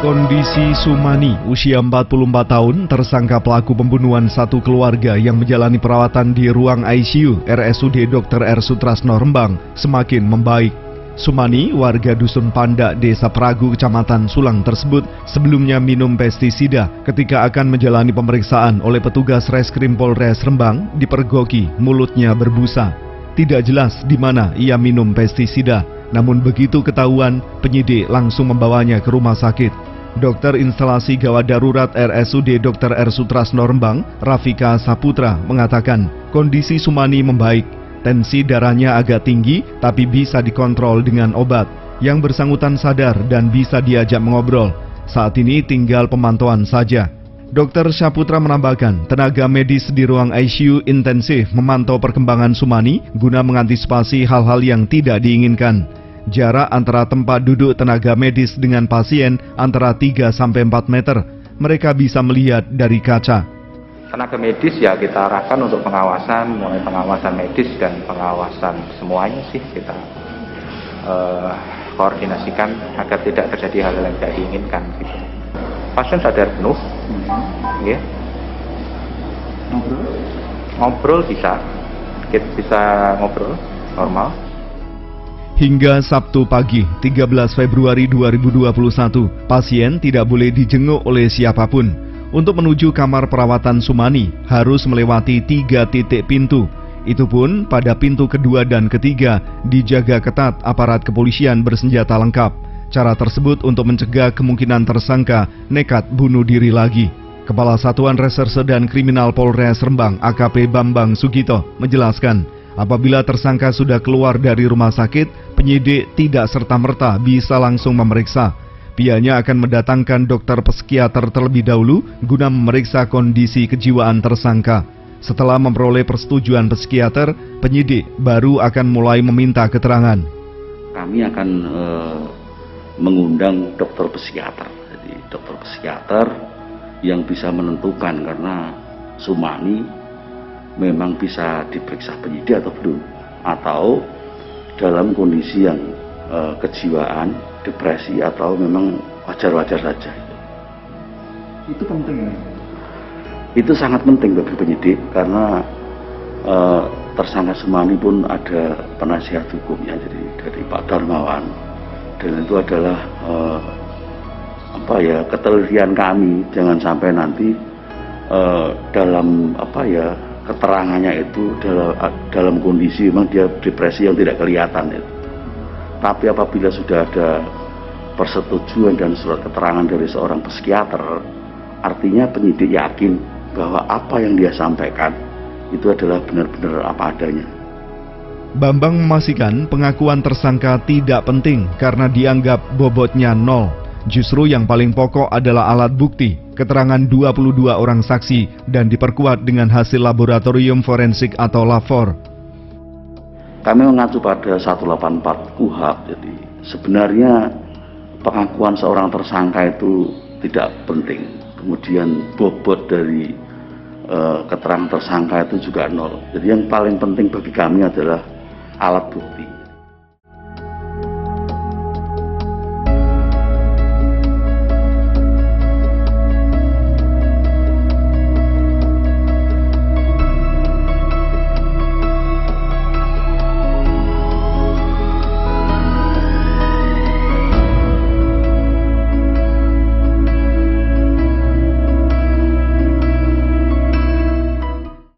Kondisi Sumani, usia 44 tahun, tersangka pelaku pembunuhan satu keluarga yang menjalani perawatan di ruang ICU RSUD Dr. R. Sutrisno Rembang, semakin membaik. Sumani, warga Dusun Pandak, Desa Pragu, Kecamatan Sulang tersebut, sebelumnya minum pestisida ketika akan menjalani pemeriksaan oleh petugas Reskrim Polres Rembang, dipergoki mulutnya berbusa. Tidak jelas di mana ia minum pestisida, namun begitu ketahuan, penyidik langsung membawanya ke rumah sakit. Dokter instalasi gawat darurat RSUD Dr. R. Sutrisno Rembang, Rafika Saputra, mengatakan kondisi Sumani membaik. Tensi darahnya agak tinggi, tapi bisa dikontrol dengan obat. Yang bersangkutan sadar dan bisa diajak mengobrol. Saat ini tinggal pemantauan saja. Dr. Saputra menambahkan, tenaga medis di ruang ICU intensif memantau perkembangan Sumani guna mengantisipasi hal-hal yang tidak diinginkan. Jarak antara tempat duduk tenaga medis dengan pasien antara 3-4 meter. Mereka bisa melihat dari kaca. Tenaga medis ya kita arahkan untuk pengawasan, mulai pengawasan medis dan pengawasan semuanya sih kita koordinasikan agar tidak terjadi hal yang tidak diinginkan. Gitu. Pasien sadar penuh, ya. Ngobrol bisa, kita bisa ngobrol normal. Hingga Sabtu pagi, 13 Februari 2021, pasien tidak boleh dijenguk oleh siapapun. Untuk menuju kamar perawatan Sumani, harus melewati 3 titik pintu. Itu pun pada pintu kedua dan ketiga dijaga ketat aparat kepolisian bersenjata lengkap. Cara tersebut untuk mencegah kemungkinan tersangka nekat bunuh diri lagi. Kepala Satuan Reserse dan Kriminal Polres Rembang, AKP Bambang Sugito, menjelaskan, apabila tersangka sudah keluar dari rumah sakit, penyidik tidak serta-merta bisa langsung memeriksa. Pihaknya akan mendatangkan dokter psikiater terlebih dahulu guna memeriksa kondisi kejiwaan tersangka. Setelah memperoleh persetujuan psikiater, penyidik baru akan mulai meminta keterangan. Kami akan mengundang dokter psikiater. Jadi dokter psikiater yang bisa menentukan karena Sumani memang bisa diperiksa penyidik atau belum, atau dalam kondisi yang kejiwaan, depresi, atau memang wajar-wajar saja. Itu penting ya? Itu sangat penting bagi penyidik karena tersangka Sumani pun ada penasihat hukumnya, jadi dari Pak Darmawan, dan itu adalah ketelitian kami, jangan sampai nanti dalam keterangannya itu dalam kondisi memang dia depresi yang tidak kelihatan itu. Tapi apabila sudah ada persetujuan dan surat keterangan dari seorang psikiater, artinya penyidik yakin bahwa apa yang dia sampaikan itu adalah benar-benar apa adanya. Bambang memastikan pengakuan tersangka tidak penting karena dianggap bobotnya nol. Justru yang paling pokok adalah alat bukti, keterangan 22 orang saksi dan diperkuat dengan hasil laboratorium forensik atau LAFOR. Kami mengacu pada 184 KUHP, jadi sebenarnya pengakuan seorang tersangka itu tidak penting. Kemudian bobot dari keterangan tersangka itu juga nol. Jadi yang paling penting bagi kami adalah alat bukti.